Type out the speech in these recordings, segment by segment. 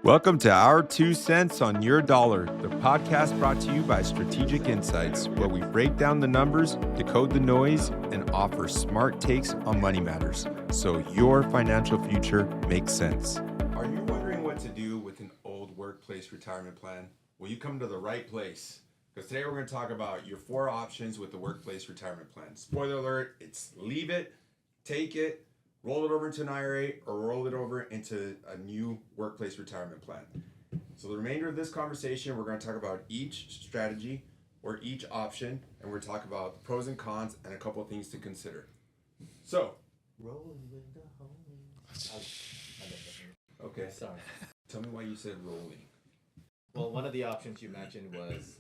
Welcome to Our 2 Cents on Your Dollar, the podcast brought to you by Strategic Insights, where we break down the numbers, decode the noise, and offer smart takes on money matters so your financial future makes sense. Are you wondering what to do with an old workplace retirement plan? Well, you come to the right place, because today we're going to talk about your 4 options with the workplace retirement plan. Spoiler alert, it's leave it, take it, roll it over into an IRA, or roll it over into a new workplace retirement plan. So the remainder of this conversation, we're going to talk about each strategy or each option, and we're going to talk about the pros and cons and a couple of things to consider. So, Rolling with the homies. Okay. Sorry. Tell me why you said rolling. Well, one of the options you mentioned was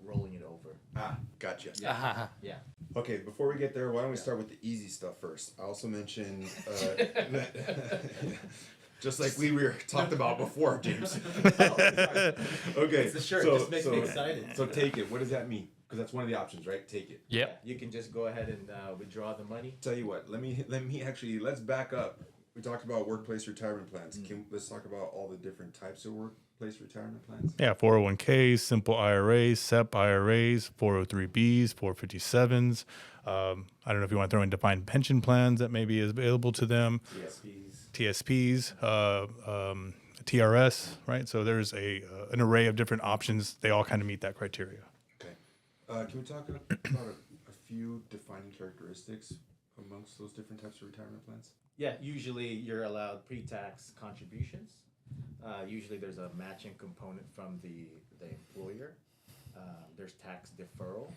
rolling it over. Ah, gotcha. Yeah. Yeah. Okay, before we get there, why don't we start with the easy stuff first? I also mentioned, just like we were talked about before, James. Okay, It's the shirt. Just makes me excited. So take it. What does that mean? Because that's one of the options, right? Take it. Yeah. You can just go ahead and withdraw the money. Tell you what. Let's back up. We talked about workplace retirement plans. Let's talk about all the different types of workplace retirement plans. Yeah, 401ks, simple IRAs, SEP IRAs, 403bs, 457s. I don't know if you want to throw in defined pension plans that maybe is available to them. TSPs, TRS, right? So there's an array of different options. They all kind of meet that criteria. Okay. Can we talk about a few defining characteristics amongst those different types of retirement plans? Yeah, usually you're allowed pre-tax contributions. Usually there's a matching component from the employer. There's tax deferral,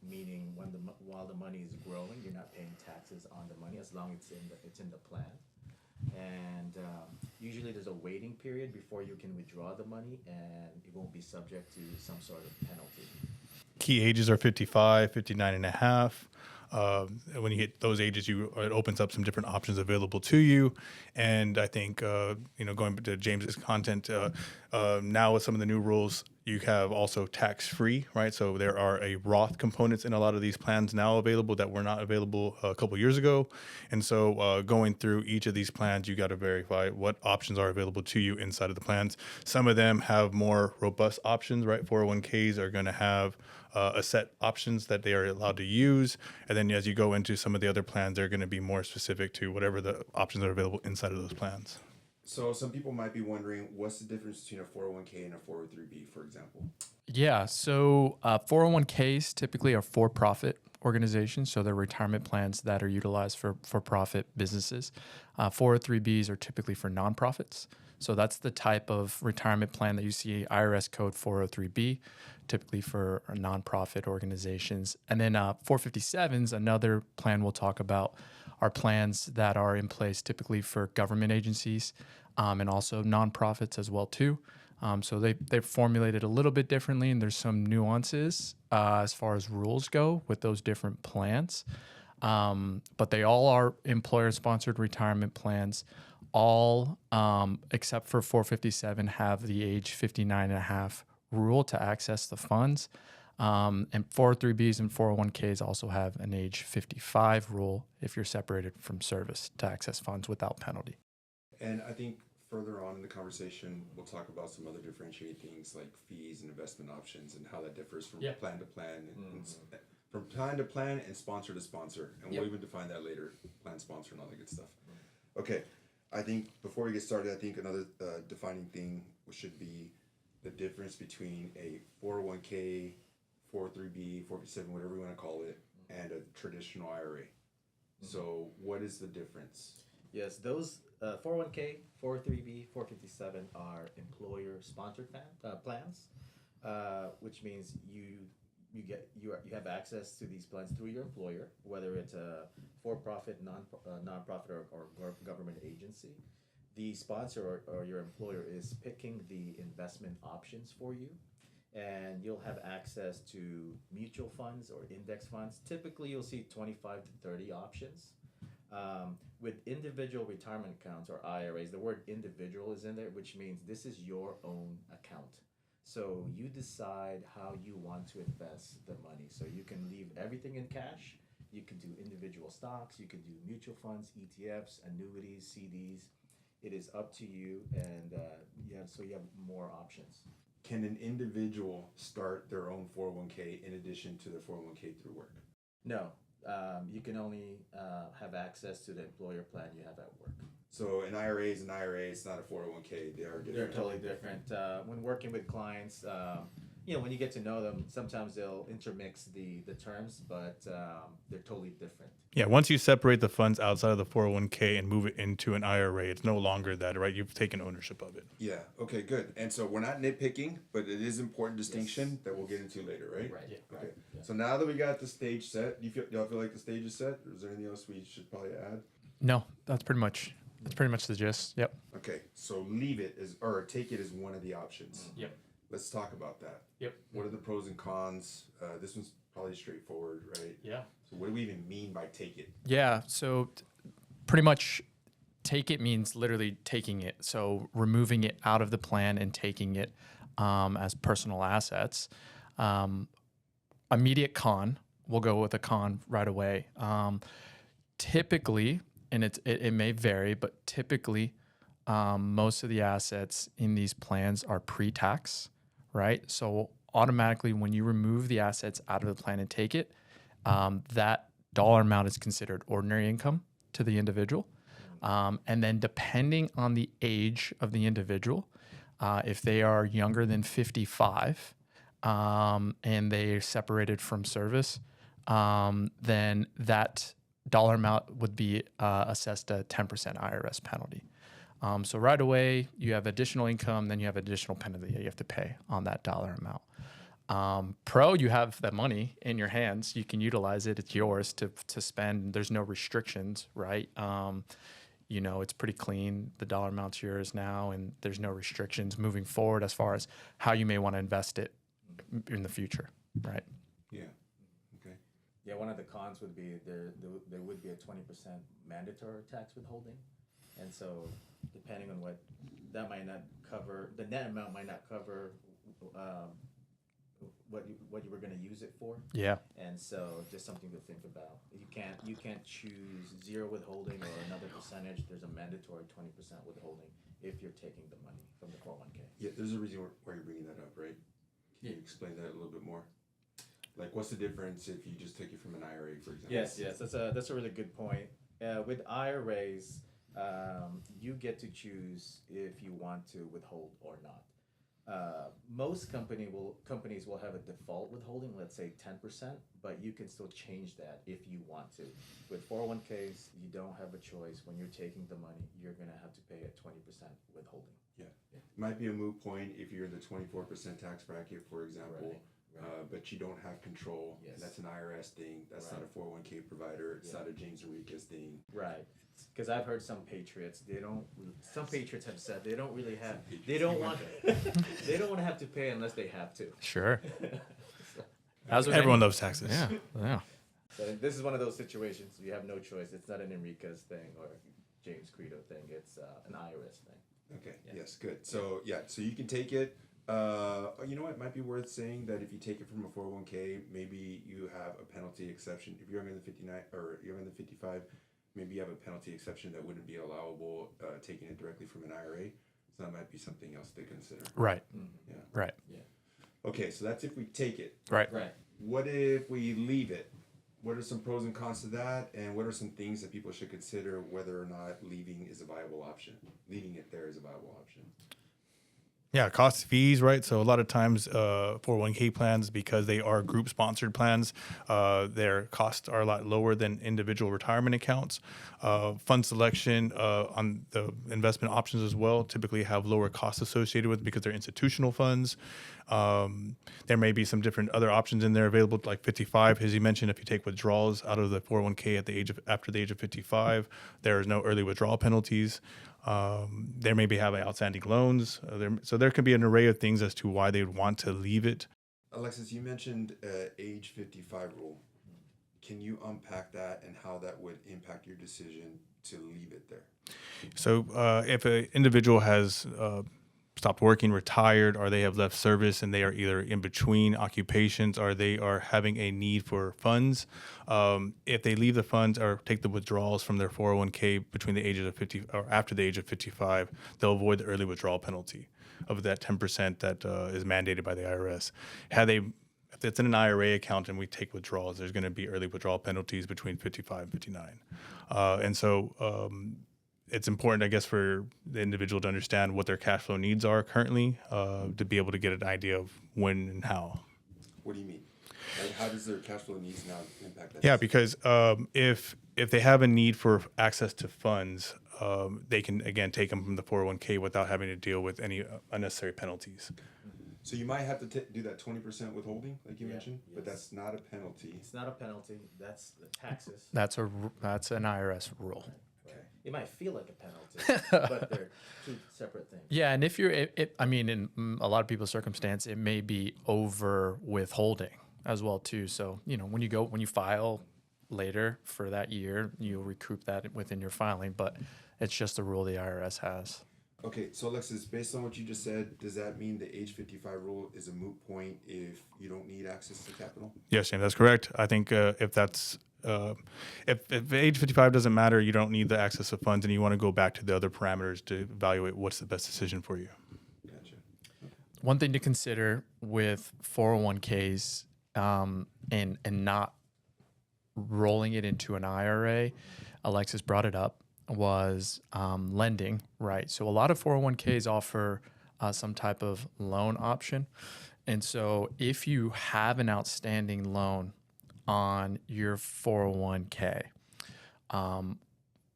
meaning while the money is growing, you're not paying taxes on the money as long as it's in the plan. And usually there's a waiting period before you can withdraw the money, and it won't be subject to some sort of penalty. Key ages are 55, 59 and a half. When you hit those ages, it opens up some different options available to you. And I think, going to James's content, now with some of the new rules, you have also tax-free, right? So there are a Roth components in a lot of these plans now available that were not available a couple years ago. And so going through each of these plans, you got to verify what options are available to you inside of the plans. Some of them have more robust options, right? 401ks are going to have a set options that they are allowed to use. And then as you go into some of the other plans, they're going to be more specific to whatever the options are available inside of those plans. So some people might be wondering, what's the difference between a 401k and a 403b, for example? Yeah, so 401ks typically are for-profit organizations, so they're retirement plans that are utilized for for-profit businesses. 403bs are typically for nonprofits. So that's the type of retirement plan that you see IRS code 403b, typically for nonprofit organizations. And then 457s, another plan we'll talk about, are plans that are in place typically for government agencies and also nonprofits as well too. So they've formulated a little bit differently, and there's some nuances as far as rules go with those different plans. But they all are employer-sponsored retirement plans. All, except for 457, have the age 59 and a half rule to access the funds. And 403bs and 401ks also have an age 55 rule if you're separated from service to access funds without penalty. And I think further on in the conversation, we'll talk about some other differentiating things like fees and investment options and how that differs from plan to plan, and from plan to plan and sponsor to sponsor. And we'll even define that later, plan, sponsor, and all that good stuff. Okay, I think before we get started, I think another defining thing should be the difference between a 401k, 403b, 457, whatever you want to call it, and a traditional IRA. So what is the difference? Yes, those 401k, 403b, 457 are employer-sponsored plans, which means you have access to these plans through your employer, whether it's a for-profit, nonprofit, or government agency. The sponsor or your employer is picking the investment options for you, and you'll have access to mutual funds or index funds. Typically, you'll see 25 to 30 options. With individual retirement accounts or IRAs, the word individual is in there, which means this is your own account. So you decide how you want to invest the money. So you can leave everything in cash. You can do individual stocks. You can do mutual funds, ETFs, annuities, CDs. it is up to you, and you have more options. Can an individual start their own 401k in addition to their 401k through work? No, you can only have access to the employer plan you have at work. So an IRA is an IRA. It's not a 401k. They are different. They're totally different. When working with clients, when you get to know them, sometimes they'll intermix the terms, but they're totally different. Yeah, once you separate the funds outside of the 401k and move it into an IRA, it's no longer that, right? You've taken ownership of it. Yeah. Okay. Good. And so we're not nitpicking, but it is important distinction that we'll get into later, right? Right. Yeah. Okay. Right. Yeah. So now that we got the stage set, y'all feel like the stage is set? Or is there anything else we should probably add? No, that's pretty much the gist. Yep. Okay. So leave it as, or take it as one of the options. Yep. Let's talk about that. Yep. What are the pros and cons? This one's probably straightforward, right? Yeah. So what do we even mean by take it? Yeah. So pretty much take it means literally taking it. So removing it out of the plan and taking it as personal assets. Immediate con, we'll go with a con right away. Typically, and it may vary, but typically most of the assets in these plans are pre-tax, right? So automatically when you remove the assets out of the plan and take it, that dollar amount is considered ordinary income to the individual. And then depending on the age of the individual, if they are younger than 55 and they're separated from service, then that dollar amount would be assessed a 10% IRS penalty. So right away, you have additional income, then you have additional penalty that you have to pay on that dollar amount. Pro, you have that money in your hands. You can utilize it. It's yours to spend. There's no restrictions, right? It's pretty clean. The dollar amount's yours now, and there's no restrictions moving forward as far as how you may want to invest it in the future, right? Yeah. Okay. Yeah, one of the cons would be there would be a 20% mandatory tax withholding. And so depending on what, that might not cover, the net amount might not cover what you were going to use it for. Yeah. And so just something to think about. You can't choose zero withholding or another percentage. There's a mandatory 20% withholding if you're taking the money from the 401k. Yeah, there's a reason why you're bringing that up, right? Can you explain that a little bit more? Like, what's the difference if you just take it from an IRA, for example? Yes, that's a really good point. With IRAs, you get to choose if you want to withhold or not. Most companies will have a default withholding, let's say 10%, but you can still change that if you want to. With 401ks, you don't have a choice. When you're taking the money, you're going to have to pay a 20% withholding. Yeah. Might be a moot point if you're in the 24% tax bracket, for example. Right. But you don't have control. Yes. That's an IRS thing. That's not a 401k provider. It's not a James Enriquez thing. Right. Because I've heard some patriots, some patriots have said they don't really have, they don't want to have to pay unless they have to. Sure. Everyone loves taxes. Yeah. Yeah. So this is one of those situations you have no choice. It's not an Enriquez thing or James Credo thing. It's an IRS thing. Okay. Yeah. Yes. Good. So so you can take it. You know what? It might be worth saying that if you take it from a 401k, maybe you have a penalty exception. If you're under the 59 or you're under the 55, maybe you have a penalty exception that wouldn't be allowable taking it directly from an IRA. So that might be something else to consider. Right. Mm-hmm. Yeah. Right. Yeah. Okay. So that's if we take it. Right. Right. What if we leave it? What are some pros and cons to that? And what are some things that people should consider whether or not leaving is a viable option? Leaving it there is a viable option. Yeah, cost fees, right? So a lot of times 401k plans, because they are group sponsored plans, their costs are a lot lower than individual retirement accounts. Fund selection on the investment options as well typically have lower costs associated with because they're institutional funds. There may be some different other options in there available, like 55. As you mentioned, if you take withdrawals out of the 401k after the age of 55, there is no early withdrawal penalties. There may be having outstanding loans. So there could be an array of things as to why they would want to leave it. Alexis, you mentioned age 55 rule. Can you unpack that and how that would impact your decision to leave it there? So if an individual has stopped working, retired, or they have left service and they are either in between occupations or they are having a need for funds. If they leave the funds or take the withdrawals from their 401k between the ages of 50 or after the age of 55, they'll avoid the early withdrawal penalty of that 10% that is mandated by the IRS. If it's in an IRA account and we take withdrawals, there's going to be early withdrawal penalties between 55 and 59. It's important, I guess, for the individual to understand what their cash flow needs are currently to be able to get an idea of when and how. What do you mean? Like, how does their cash flow needs now impact that? Yeah, because if they have a need for access to funds, they can, again, take them from the 401k without having to deal with any unnecessary penalties. So you might have to do that 20% withholding, like you mentioned, but yes. that's not a penalty. It's not a penalty. That's the taxes. That's an IRS rule. Right. It might feel like a penalty, but they're two separate things. Yeah, and if you're, in a lot of people's circumstance, it may be over withholding as well too. So when you file later for that year, you'll recoup that within your filing. But it's just a rule the IRS has. Okay, so Alexis, based on what you just said, does that mean the age 55 rule is a moot point if you don't need access to capital? Yes, James, that's correct. I think if age 55 doesn't matter, you don't need the access to funds, and you want to go back to the other parameters to evaluate what's the best decision for you. Gotcha. One thing to consider with 401ks and not rolling it into an IRA, Alexis brought it up, was lending, right? So a lot of 401ks offer some type of loan option. And so if you have an outstanding loan on your 401k,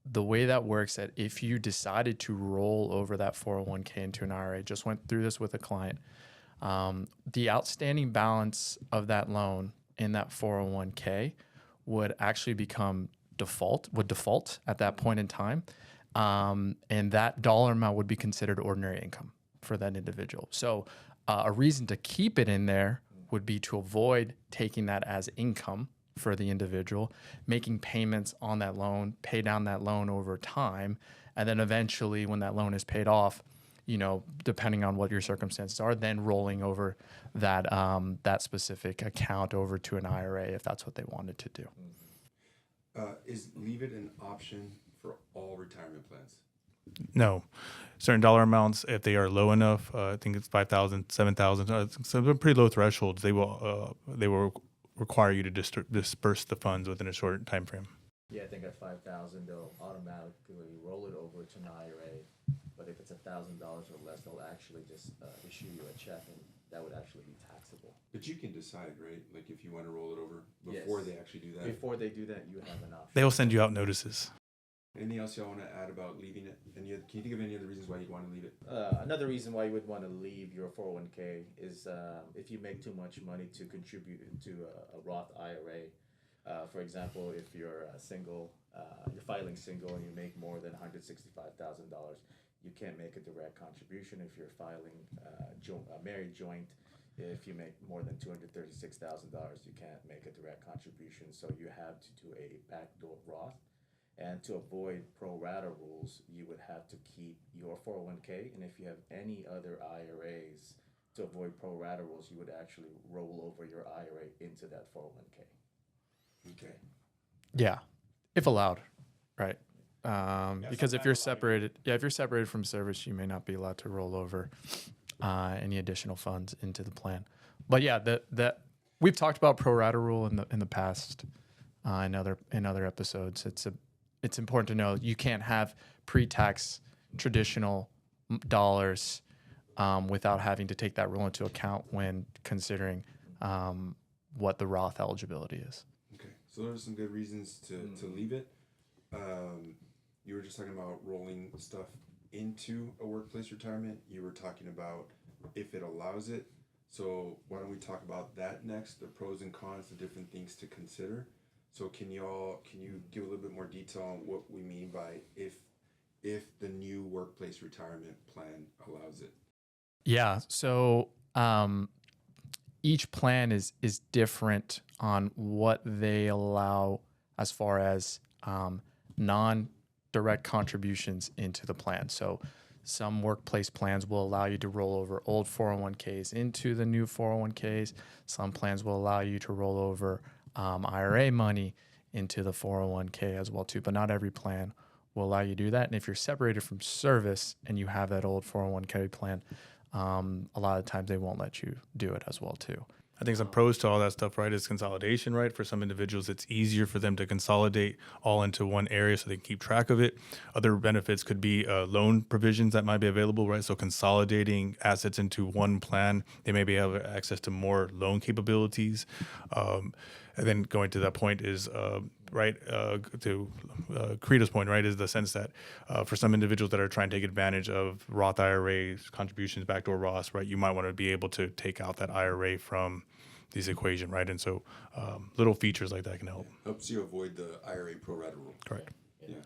the way that works that if you decided to roll over that 401k into an IRA, just went through this with a client, the outstanding balance of that loan in that 401k would actually default at that point in time. And that dollar amount would be considered ordinary income for that individual. So a reason to keep it in there would be to avoid taking that as income for the individual, making payments on that loan, pay down that loan over time, and then eventually when that loan is paid off, depending on what your circumstances are, then rolling over that specific account over to an IRA if that's what they wanted to do. Is leave it an option for all retirement plans? No, certain dollar amounts, if they are low enough, I think it's 5,000, 7,000. So they're pretty low thresholds. They will require you to disperse the funds within a short time frame. Yeah, I think at 5,000 they'll automatically roll it over to an IRA. But if it's $1,000 or less, they'll actually just issue you a check, and that would actually be taxable. But you can decide, right? Like if you want to roll it over before they actually do that. Before they do that, you have an option. They will send you out notices. Anything else y'all want to add about leaving it? Can you think of any other reasons why you'd want to leave it? Another reason why you would want to leave your 401k is if you make too much money to contribute into a Roth IRA. For example, if you're single, you're filing single and you make more than $165,000, you can't make a direct contribution. If you're filing a married joint, if you make more than $236,000, you can't make a direct contribution. So you have to do a backdoor Roth. And to avoid pro rata rules, you would have to keep your 401k. And if you have any other IRAs, to avoid pro rata rules, you would actually roll over your IRA into that 401k. Okay. Yeah, if allowed, right? Because if you're separated from service, you may not be allowed to roll over any additional funds into the plan. But yeah, that we've talked about pro rata rule in the past in other episodes. It's important to know you can't have pre-tax traditional dollars without having to take that rule into account when considering what the Roth eligibility is. Okay, so those are some good reasons to leave it. You were just talking about rolling stuff into a workplace retirement. You were talking about if it allows it. So why don't we talk about that next, the pros and cons, the different things to consider. So can you give a little bit more detail on what we mean by if the new workplace retirement plan allows it? Yeah. So each plan is different on what they allow as far as non-direct contributions into the plan. So Some workplace plans will allow you to roll over old 401ks into the new 401ks. Some plans will allow you to roll over IRA money into the 401k as well too, but not every plan will allow you to do that. And if you're separated from service and you have that old 401k plan, a lot of times they won't let you do it as well too. I think some pros to all that stuff, right, is consolidation, right? For some individuals, it's easier for them to consolidate all into one area so they can keep track of it. Other benefits could be loan provisions that might be available, right? So consolidating assets into one plan, they maybe have access to more loan capabilities. And then going to that point is, to Credo's point, right, is the sense that for some individuals that are trying to take advantage of Roth IRAs, contributions, backdoor Roths, right, you might want to be able to take out that IRA from this equation, right? And so little features like that can help. Helps you avoid the IRA pro rata rule. Correct. Yeah.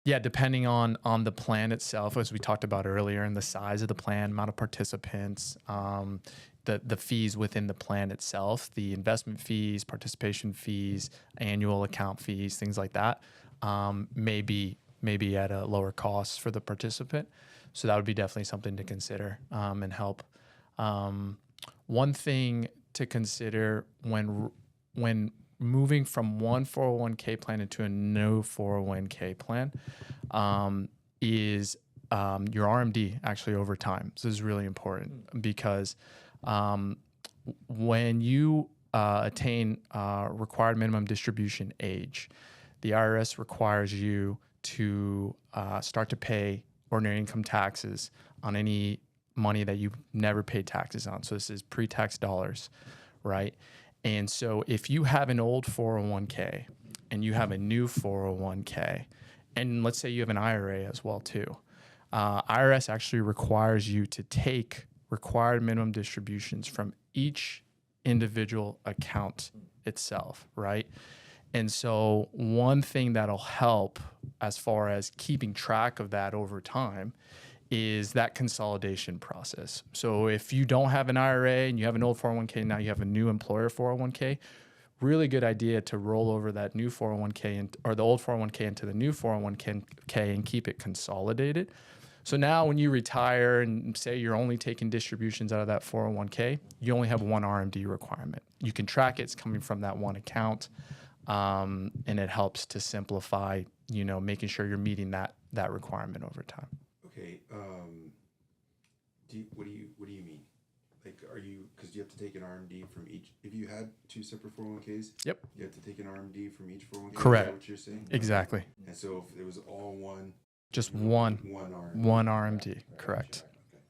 Yeah, depending on the plan itself, as we talked about earlier, and the size of the plan, amount of participants, the fees within the plan itself, the investment fees, participation fees, annual account fees, things like that, may be at a lower cost for the participant. So that would be definitely something to consider and help. One thing to consider when moving from one 401k plan into a new 401k plan is your RMD actually over time. So this is really important because when you attain required minimum distribution age, the IRS requires you to start to pay ordinary income taxes on any money that you've never paid taxes on. So this is pre-tax dollars, right? And so if you have an old 401k and you have a new 401k, and let's say you have an IRA as well too, IRS actually requires you to take required minimum distributions from each individual account itself, right? And so one thing that'll help as far as keeping track of that over time is that consolidation process. So if you don't have an IRA and you have an old 401k, now you have a new employer 401k, really good idea to roll over that new 401k or the old 401k into the new 401k and keep it consolidated. So now when you retire and say you're only taking distributions out of that 401k, you only have one RMD requirement. You can track it's coming from that one account, and it helps to simplify, making sure you're meeting that requirement over time. Okay. What do you mean? Like, because you have to take an RMD from each. If you had two separate 401ks, Yep. you have to take an RMD from each 401k. Correct. Is that what you're saying? Exactly. And so if it was all one. Just one RMD. Right. Correct. Okay.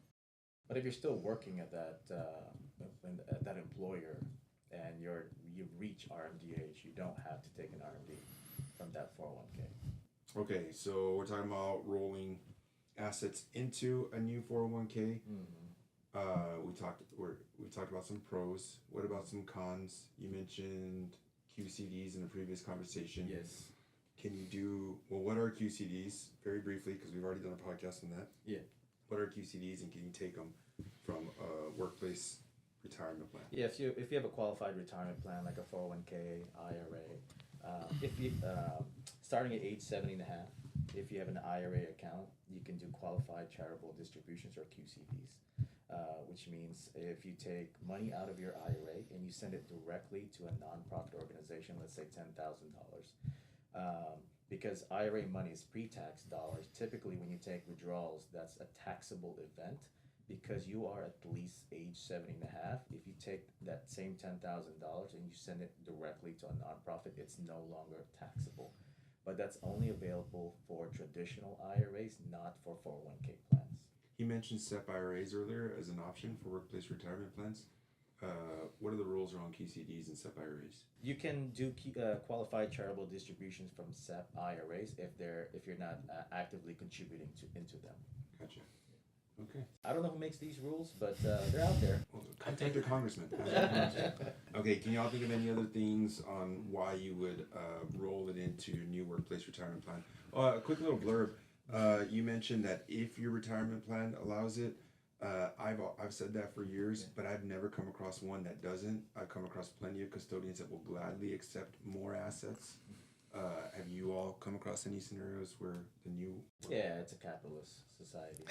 But if you're still working at that employer and you reach RMD age, you don't have to take an RMD from that 401k. Okay, so we're talking about rolling assets into a new 401k. We talked about some pros. What about some cons? You mentioned QCDs in a previous conversation. Yes. What are QCDs? Very briefly, because we've already done a podcast on that. Yeah. What are QCDs, and can you take them from a workplace retirement plan? Yeah, if you have a qualified retirement plan like a 401k, IRA, if you starting at age 70 and a half, if you have an IRA account, you can do qualified charitable distributions or QCDs, which means if you take money out of your IRA and you send it directly to a nonprofit organization, let's say $10,000, because IRA money is pre-tax dollars. Typically, when you take withdrawals, that's a taxable event. Because you are at least age 70 and a half, if you take that same $10,000 and you send it directly to a nonprofit, it's no longer taxable. But that's only available for traditional IRAs, not for 401k plans. He mentioned SEP IRAs earlier as an option for workplace retirement plans. What are the rules around QCDs and SEP IRAs? You can do qualified charitable distributions from SEP IRAs if you're not actively contributing into them. Gotcha. Okay. I don't know who makes these rules, but they're out there. Well, contact your congressman. Okay, can y'all think of any other things on why you would roll it into your new workplace retirement plan? A quick little blurb. You mentioned that if your retirement plan allows it, I've said that for years, but I've never come across one that doesn't. I've come across plenty of custodians that will gladly accept more assets Have you all come across any scenarios where the new? Yeah, it's a capitalist society.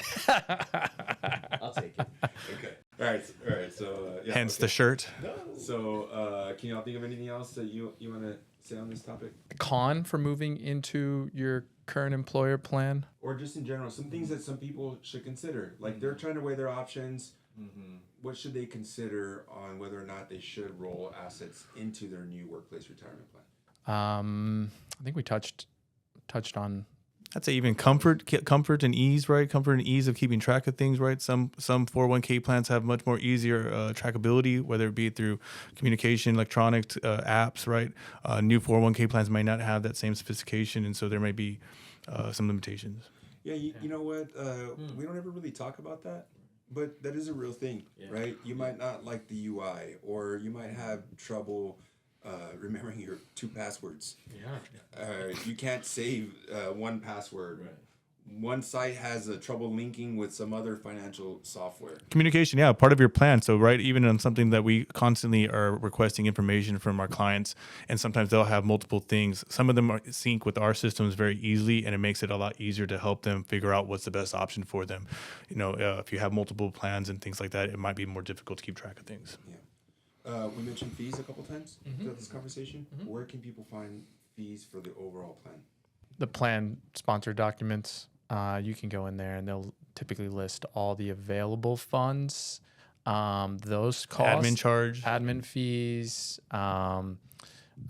I'll take it. Okay. All right. All right. So yeah. Hence okay. the shirt. No. So can y'all think of anything else that you want to say on this topic, Con for moving into your current employer plan? or just in general, some things that some people should consider? Like they're trying to weigh their options. Mm-hmm. What should they consider on whether or not they should roll assets into their new workplace retirement plan? I think we touched on. I'd say even comfort and ease, right? Comfort and ease of keeping track of things, right? Some 401k plans have much more easier trackability, whether it be through communication, electronic apps, right? New 401k plans might not have that same sophistication, and so there may be some limitations. Yeah, you know what? We don't ever really talk about that, but that is a real thing, right? You might not like the UI, or you might have trouble remembering your 2 passwords. Yeah. You can't save one password. Right. One site has trouble linking with some other financial software. Communication, yeah, part of your plan. So, right, even on something that we constantly are requesting information from our clients, and sometimes they'll have multiple things. Some of them sync with our systems very easily, and it makes it a lot easier to help them figure out what's the best option for them. You know, if you have multiple plans and things like that, it might be more difficult to keep track of things. Yeah. We mentioned fees a couple times throughout this conversation. Where can people find fees for the overall plan? The plan sponsor documents, you can go in there and they'll typically list all the available funds, those costs, admin fees,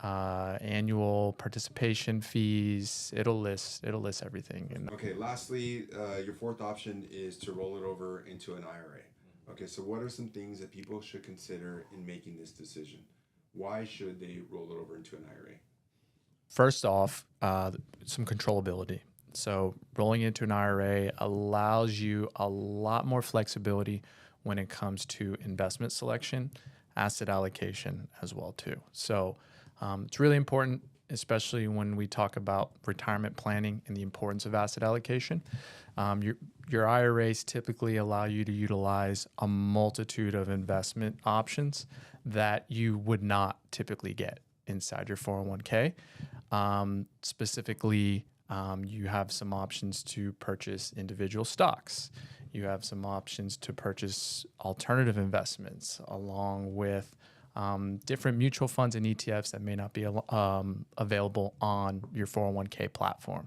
annual participation fees. It'll list everything. And Okay, lastly, your fourth option is to roll it over into an IRA. Okay, so what are some things that people should consider in making this decision? Why should they roll it over into an IRA? First off, some controllability. So rolling into an IRA allows you a lot more flexibility when it comes to investment selection, asset allocation as well too. So it's really important, especially when we talk about retirement planning and the importance of asset allocation. Your IRAs typically allow you to utilize a multitude of investment options that you would not typically get inside your 401k. Specifically, you have some options to purchase individual stocks. You have some options to purchase alternative investments along with different mutual funds and ETFs that may not be available on your 401k platform.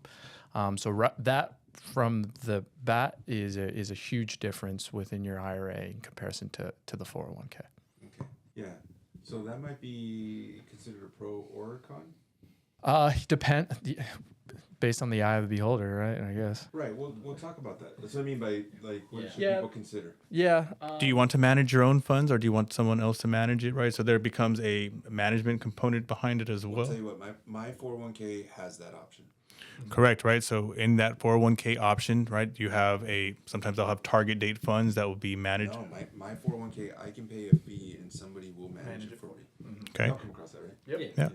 That from the bat is a huge difference within your IRA in comparison to the 401k. Okay, yeah. So that might be considered a pro or a con? Based on the eye of the beholder, right? I guess. Right, we'll talk about that. That's what I mean by, like, what should people consider? Yeah. Do you want to manage your own funds, or do you want someone else to manage it, right? So there becomes a management component behind it as well. I'll tell you what, my 401k has that option. Correct, right? So in that 401k option, right, you have sometimes they'll have target date funds that will be managed. No, my 401k, I can pay a fee and somebody will manage it for me. Okay. Y'all come across that, right? Yeah.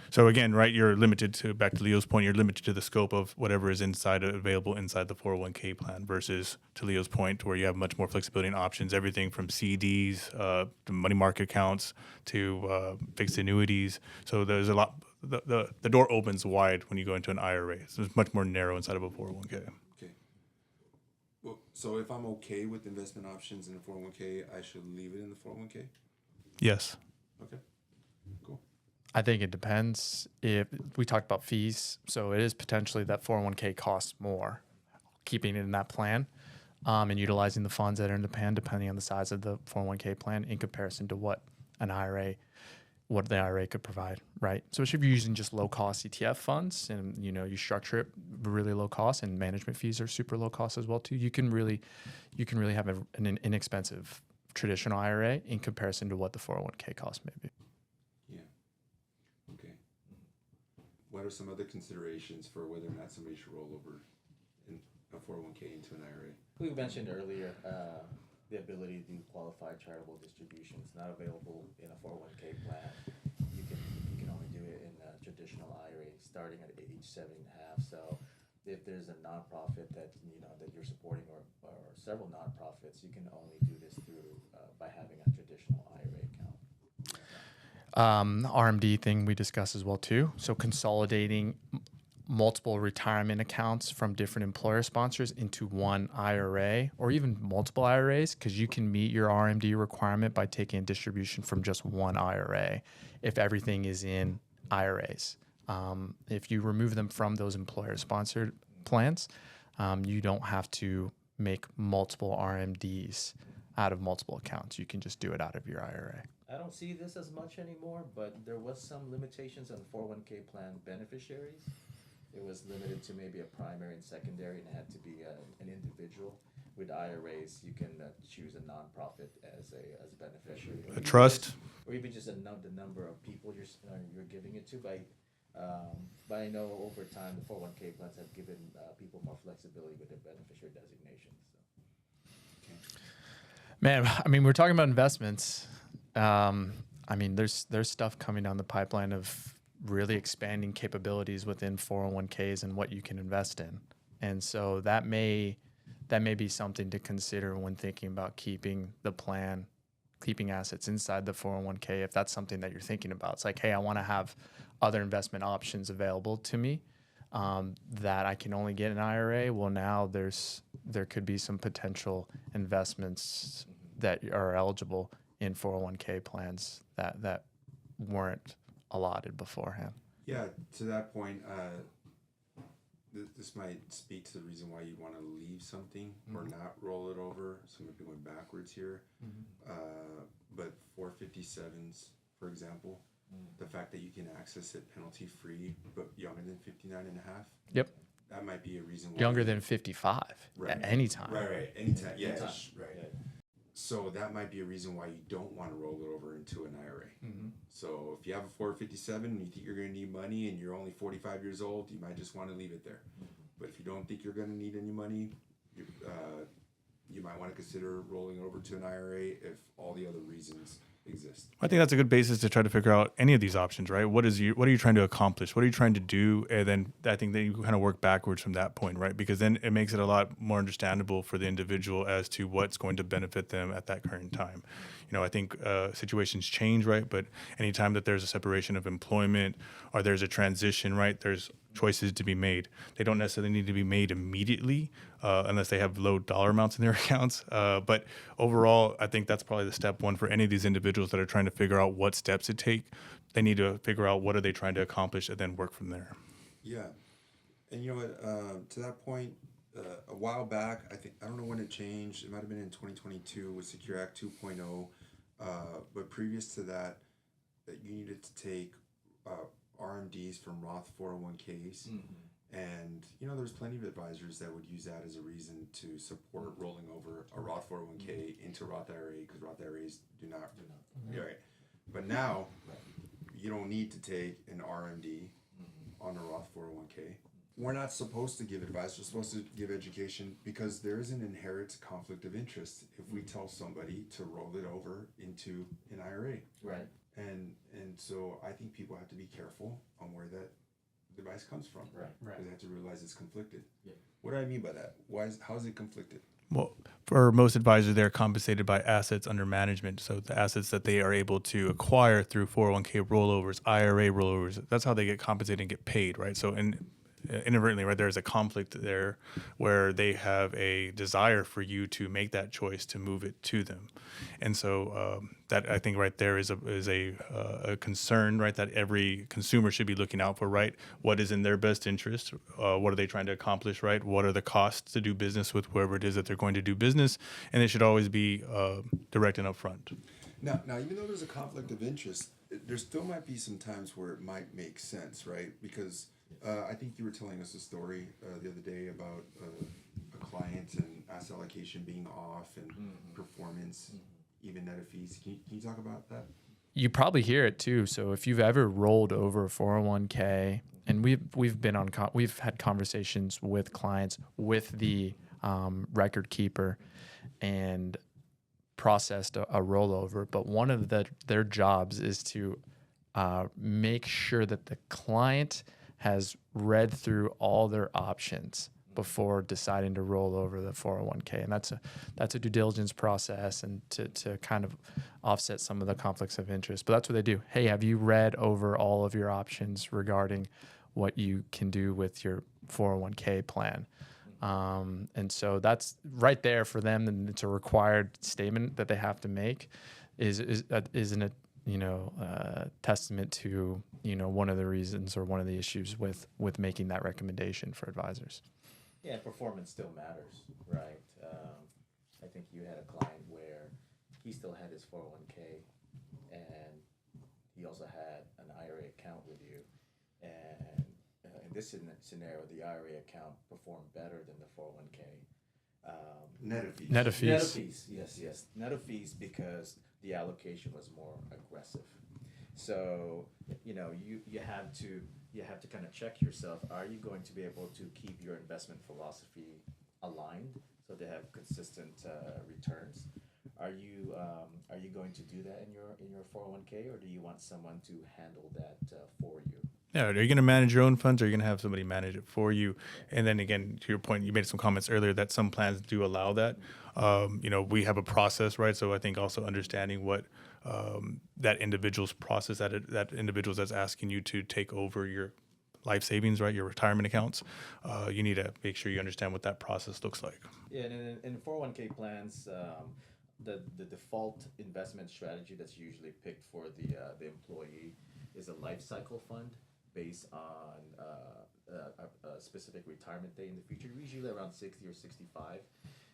So again, right, you're limited to, back to Leo's point, you're limited to the scope of whatever is available inside the 401k plan versus, to Leo's point, where you have much more flexibility and options, everything from CDs, to money market accounts, to fixed annuities. So there's a lot, the door opens wide when you go into an IRA. So it's much more narrow inside of a 401k. Okay. Well, so if I'm okay with investment options in a 401k, I should leave it in the 401k? Yes. Okay. Cool. I think it depends. If we talked about fees, so it is potentially that 401k costs more, keeping it in that plan, and utilizing the funds that are in the plan, depending on the size of the 401k plan, in comparison to what the IRA could provide, right? So if you're using just low cost ETF funds, and you structure it really low cost, and management fees are super low cost as well too, you can really have an inexpensive traditional IRA in comparison to what the 401k cost may be. Okay. What are some other considerations for whether or not somebody should roll over in a 401k into an IRA? We mentioned earlier the ability to do qualified charitable distributions, not available in a 401k plan. You can only do it in a traditional IRA starting at age 7.5. So if there's a nonprofit that you're supporting, or several nonprofits, you can only do this through by having a traditional IRA account. RMD thing we discussed as well too. So consolidating multiple retirement accounts from different employer sponsors into one IRA or even multiple IRAs, because you can meet your RMD requirement by taking a distribution from just one IRA if everything is in IRAs. If you remove them from those employer sponsored plans, you don't have to make multiple RMDs out of multiple accounts. You can just do it out of your IRA. I don't see this as much anymore, but there was some limitations on 401k plan beneficiaries. It was limited to maybe a primary and secondary, and it had to be an individual. With IRAs, you can choose a nonprofit as a beneficiary. A trust. Or even just the number of people you're giving it to. But I know over time the 401k plans have given people more flexibility with their beneficiary designations. So. Man, I mean, we're talking about investments. I mean, there's stuff coming down the pipeline of really expanding capabilities within 401ks and what you can invest in. And so that may be something to consider when thinking about keeping assets inside the 401k. If that's something that you're thinking about, it's like, hey, I want to have other investment options available to me that I can only get in IRA. Well, now there could be some potential investments that are eligible in 401k plans that weren't allotted beforehand. Yeah, to that point, this might speak to the reason why you want to leave something or not roll it over. So maybe going backwards here. But 457s, for example, the fact that you can access it penalty free, but younger than 59 and a half. Yep. That might be a reason why. Younger than 55 at any time. Right. Anytime. Yeah. Anytime. Right. Yeah. So that might be a reason why you don't want to roll it over into an IRA. So if you have a 457 and you think you're going to need money and you're only 45 years old, you might just want to leave it there. But if you don't think you're going to need any money, you might want to consider rolling it over to an IRA if all the other reasons exist. I think that's a good basis to try to figure out any of these options, right? What are you trying to accomplish? What are you trying to do? And then I think that you kind of work backwards from that point, right? Because then it makes it a lot more understandable for the individual as to what's going to benefit them at that current time. I think situations change, right? But anytime that there's a separation of employment or there's a transition, right, there's choices to be made. They don't necessarily need to be made immediately unless they have low dollar amounts in their accounts. But overall, I think that's probably the step one for any of these individuals that are trying to figure out what steps to take. They need to figure out what are they trying to accomplish and then work from there. Yeah. And you know what, to that point, a while back, I don't know when it changed. It might have been in 2022 with Secure Act 2.0. But previous to that, you needed to take RMDs from Roth 401ks. And, there's plenty of advisors that would use that as a reason to support rolling over a Roth 401k into Roth IRA because Roth IRAs do not. Right. But now, you don't need to take an RMD on a Roth 401k. We're not supposed to give advice. We're supposed to give education because there is an inherent conflict of interest if we tell somebody to roll it over into an IRA. Right. And so I think people have to be careful on where that advice comes from. Right. Because they have to realize it's conflicted. Yeah. What do I mean by that? How is it conflicted? Well, for most advisors, they're compensated by assets under management. So the assets that they are able to acquire through 401k rollovers, IRA rollovers, that's how they get compensated and get paid, right? So inadvertently, right, there's a conflict there where they have a desire for you to make that choice to move it to them. And so that I think right there is a concern, right, that every consumer should be looking out for, right? What is in their best interest? What are they trying to accomplish, right? What are the costs to do business with whoever it is that they're going to do business? And it should always be direct and upfront. Now, even though there's a conflict of interest, there still might be some times where it might make sense, right? Because I think you were telling us a story the other day about a client and asset allocation being off and performance, even net of fees. Can you talk about that? You probably hear it too. So if you've ever rolled over a 401k, and we've had conversations with clients with the record keeper and processed a rollover, but one of their jobs is to make sure that the client has read through all their options before deciding to roll over the 401k. And that's a due diligence process, and to kind of offset some of the conflicts of interest. But that's what they do. Hey, have you read over all of your options regarding what you can do with your 401k plan? And so that's right there for them, and it's a required statement that they have to make. Isn't it, testament to, one of the reasons or one of the issues with making that recommendation for advisors. Yeah, performance still matters, right? I think you had a client where he still had his 401k, and he also had an IRA account with you, and in this scenario, the IRA account performed better than the 401k. Net of fees. Net of fees. Net of fees, yes. Net of fees, because the allocation was more aggressive. So, you have to kind of check yourself. Are you going to be able to keep your investment philosophy aligned so they have consistent returns? Are you going to do that in your 401k, or do you want someone to handle that for you? Yeah, are you going to manage your own funds, or are you going to have somebody manage it for you? And then again, to your point, you made some comments earlier that some plans do allow that. We have a process, right? So I think also understanding what that individual's process, that individual that's asking you to take over your life savings, right, your retirement accounts, you need to make sure you understand what that process looks like. Yeah, and in 401k plans, the default investment strategy that's usually picked for the employee is a life cycle fund based on a specific retirement date in the future, usually around 60 or 65.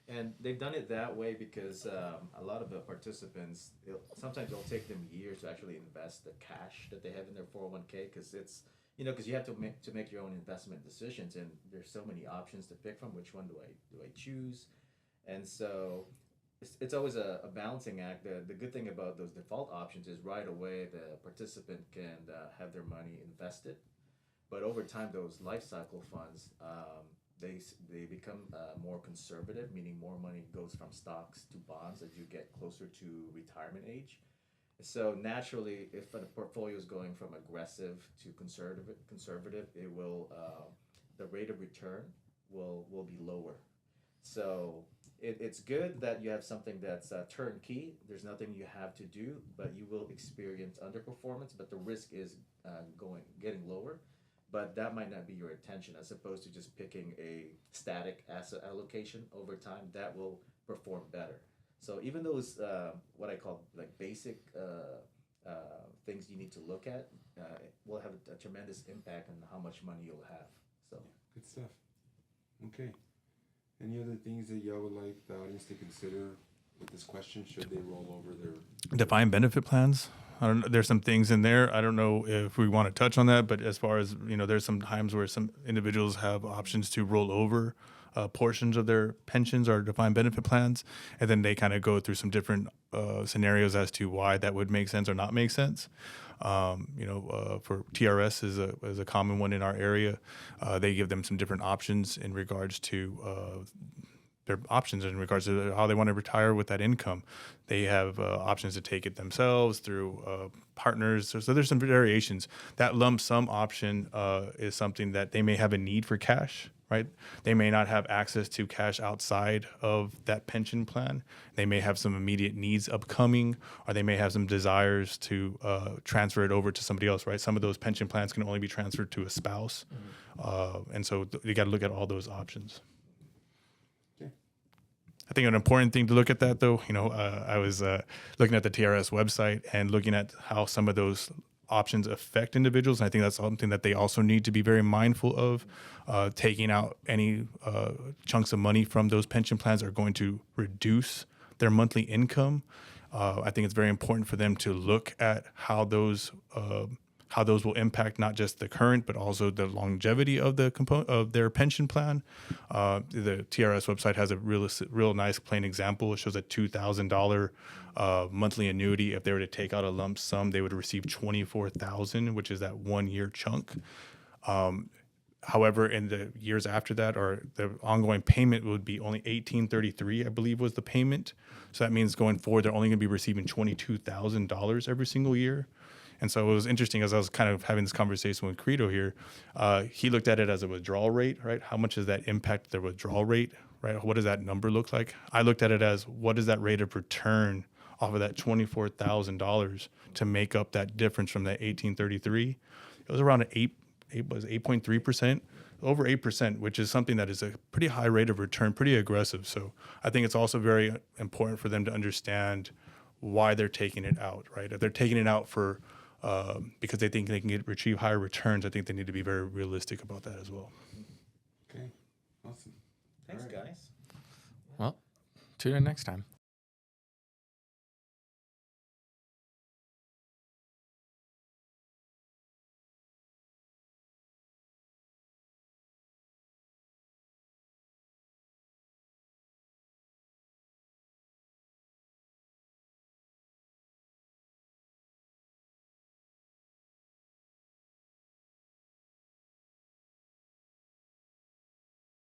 And they've done it that way because a lot of the participants, sometimes it'll take them years to actually invest the cash that they have in their 401k, because it's, because you have to make your own investment decisions, and there's so many options to pick from. Which one do I choose? And so it's always a balancing act. The good thing about those default options is right away the participant can have their money invested, but over time those life cycle funds, they become more conservative, meaning more money goes from stocks to bonds as you get closer to retirement age. So naturally, if a portfolio is going from aggressive to conservative, it will the rate of return will be lower. So it's good that you have something that's turnkey. There's nothing you have to do, but you will experience underperformance. But the risk is getting lower. But that might not be your intention, as opposed to just picking a static asset allocation over time. That will perform better. So even those what I call like basic things you need to look at will have a tremendous impact on how much money you'll have. So Good stuff. Okay. Any other things that y'all would like the audience to consider with this question? Should they roll over their Defined benefit plans. I don't know. There's some things in there. I don't know if we want to touch on that, but as far as, there's some times where some individuals have options to roll over portions of their pensions or defined benefit plans, and then they kind of go through some different scenarios as to why that would make sense or not make sense. For TRS is a common one in our area. They give them some different options in regards to their options in regards to how they want to retire with that income. They have options to take it themselves through partners. So there's some variations. That lump sum option is something that they may have a need for cash, right? They may not have access to cash outside of that pension plan. They may have some immediate needs upcoming, or they may have some desires to transfer it over to somebody else, right? Some of those pension plans can only be transferred to a spouse. And so you got to look at all those options. I think an important thing to look at that, though, I was looking at the TRS website and looking at how some of those options affect individuals. And I think that's something that they also need to be very mindful of. Taking out any chunks of money from those pension plans are going to reduce their monthly income. I think it's very important for them to look at how those will impact not just the current, but also the longevity of the component of their pension plan. The TRS website has a real nice plain example. It shows a $2,000 monthly annuity. If they were to take out a lump sum, they would receive $24,000, which is that 1 year chunk. However, in the years after that, or the ongoing payment would be only $1,833, I believe, was the payment. So that means going forward, they're only going to be receiving $22,000 every single year. And so it was interesting as I was kind of having this conversation with Credo here. He looked at it as a withdrawal rate, right? How much does that impact their withdrawal rate, right? What does that number look like? I looked at it as what is that rate of return off of that $24,000 to make up that difference from that 1833. It was around 8.3%, over 8%, which is something that is a pretty high rate of return, pretty aggressive. So I think it's also very important for them to understand why they're taking it out, right? If they're taking it out for because they think they can achieve higher returns, I think they need to be very realistic about that as well. Okay, awesome. Thanks, All right. guys. Well, tune in next time.